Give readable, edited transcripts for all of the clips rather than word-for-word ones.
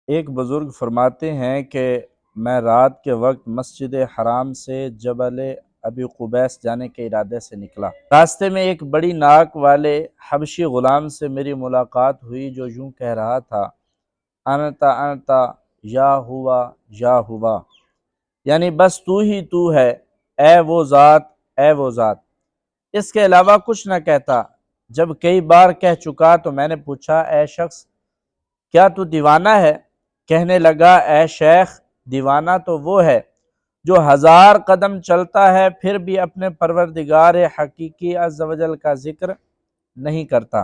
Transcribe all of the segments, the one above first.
ایک بزرگ فرماتے ہیں کہ میں رات کے وقت مسجد حرام سے جبل ابی قبیس جانے کے ارادے سے نکلا۔ راستے میں ایک بڑی ناک والے حبشی غلام سے میری ملاقات ہوئی جو یوں کہہ رہا تھا، انتا انتا یا ہوا، یعنی بس تو ہی تو ہے، اے وہ ذات، اے وہ ذات، اس کے علاوہ کچھ نہ کہتا۔ جب کئی بار کہہ چکا تو میں نے پوچھا، اے شخص کیا تو دیوانہ ہے؟ کہنے لگا، اے شیخ، دیوانہ تو وہ ہے جو 1000 قدم چلتا ہے پھر بھی اپنے پروردگار حقیقی عز و جل کا ذکر نہیں کرتا۔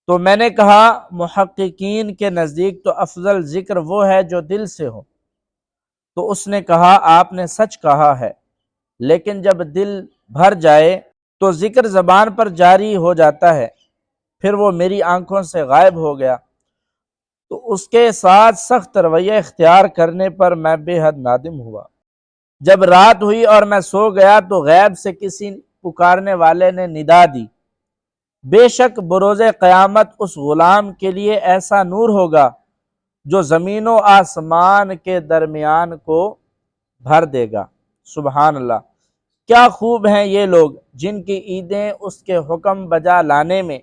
تو میں نے کہا، محققین کے نزدیک تو افضل ذکر وہ ہے جو دل سے ہو۔ تو اس نے کہا، آپ نے سچ کہا ہے، لیکن جب دل بھر جائے تو ذکر زبان پر جاری ہو جاتا ہے، پھر وہ میری آنکھوں سے غائب ہو گیا۔ تو اس کے ساتھ سخت رویہ اختیار کرنے پر میں بے حد نادم ہوا۔ جب رات ہوئی اور میں سو گیا تو غیب سے کسی پکارنے والے نے ندا دی، بے شک بروز قیامت اس غلام کے لیے ایسا نور ہوگا جو زمین و آسمان کے درمیان کو بھر دے گا۔ سبحان اللہ! کیا خوب ہیں یہ لوگ جن کی عیدیں اس کے حکم بجا لانے میں،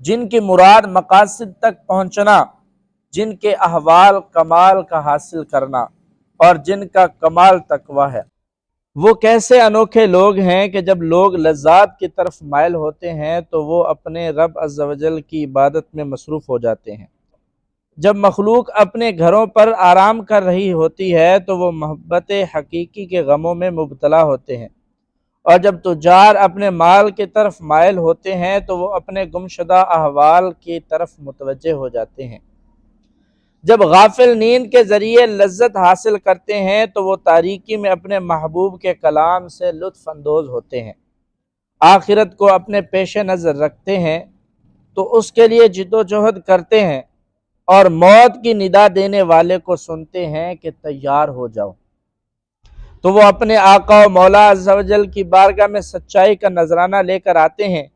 جن کی مراد مقاصد تک پہنچنا، جن کے احوال کمال کا حاصل کرنا اور جن کا کمال تقویٰ ہے۔ وہ کیسے انوکھے لوگ ہیں کہ جب لوگ لذات کی طرف مائل ہوتے ہیں تو وہ اپنے رب عز و جل کی عبادت میں مصروف ہو جاتے ہیں۔ جب مخلوق اپنے گھروں پر آرام کر رہی ہوتی ہے تو وہ محبت حقیقی کے غموں میں مبتلا ہوتے ہیں، اور جب تجار اپنے مال کی طرف مائل ہوتے ہیں تو وہ اپنے گمشدہ احوال کی طرف متوجہ ہو جاتے ہیں۔ جب غافل نیند کے ذریعے لذت حاصل کرتے ہیں تو وہ تاریکی میں اپنے محبوب کے کلام سے لطف اندوز ہوتے ہیں۔ آخرت کو اپنے پیش نظر رکھتے ہیں تو اس کے لیے جد و جہد کرتے ہیں، اور موت کی ندا دینے والے کو سنتے ہیں کہ تیار ہو جاؤ، تو وہ اپنے آقا و مولا عز و جل کی بارگاہ میں سچائی کا نذرانہ لے کر آتے ہیں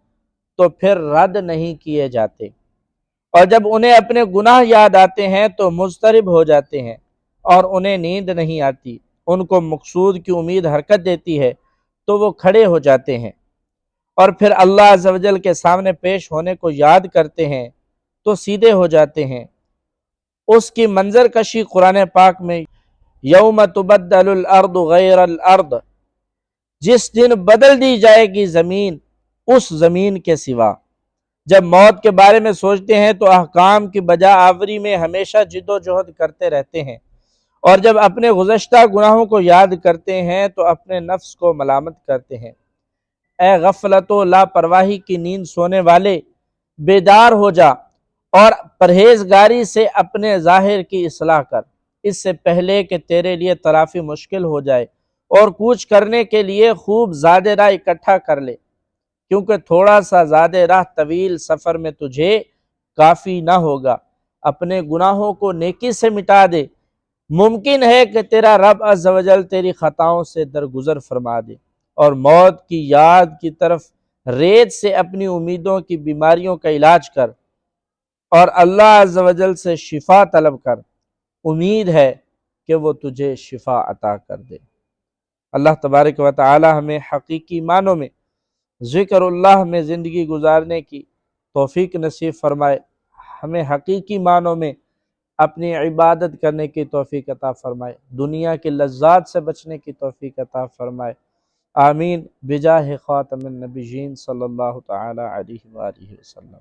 تو پھر رد نہیں کیے جاتے، اور جب انہیں اپنے گناہ یاد آتے ہیں تو مضطرب ہو جاتے ہیں اور انہیں نیند نہیں آتی۔ ان کو مقصود کی امید حرکت دیتی ہے تو وہ کھڑے ہو جاتے ہیں، اور پھر اللہ عز و جل کے سامنے پیش ہونے کو یاد کرتے ہیں تو سیدھے ہو جاتے ہیں۔ اس کی منظر کشی قرآن پاک میں، یوم تبدل الارض غیر الارض، جس دن بدل دی جائے گی زمین اس زمین کے سوا۔ جب موت کے بارے میں سوچتے ہیں تو احکام کی بجا آوری میں ہمیشہ جد و جہد کرتے رہتے ہیں، اور جب اپنے گزشتہ گناہوں کو یاد کرتے ہیں تو اپنے نفس کو ملامت کرتے ہیں۔ اے غفلت و لاپرواہی کی نیند سونے والے، بیدار ہو جا اور پرہیزگاری سے اپنے ظاہر کی اصلاح کر، اس سے پہلے کہ تیرے لیے تلافی مشکل ہو جائے، اور کوچ کرنے کے لیے خوب زاد راہ اکٹھا کر لے، کیونکہ تھوڑا سا زاد راہ طویل سفر میں تجھے کافی نہ ہوگا۔ اپنے گناہوں کو نیکی سے مٹا دے، ممکن ہے کہ تیرا رب عز و جل تیری خطاؤں سے درگزر فرما دے، اور موت کی یاد کی طرف ریت سے اپنی امیدوں کی بیماریوں کا علاج کر، اور اللہ عز و جل سے شفا طلب کر، امید ہے کہ وہ تجھے شفا عطا کر دے۔ اللہ تبارک و تعالی ہمیں حقیقی معنوں میں ذکر اللہ میں زندگی گزارنے کی توفیق نصیب فرمائے، ہمیں حقیقی معنوں میں اپنی عبادت کرنے کی توفیق عطا فرمائے، دنیا کی لذات سے بچنے کی توفیق عطا فرمائے، آمین، بجاہ خاتم النبیین صلی اللہ تعالی علیہ وآلہ وسلم۔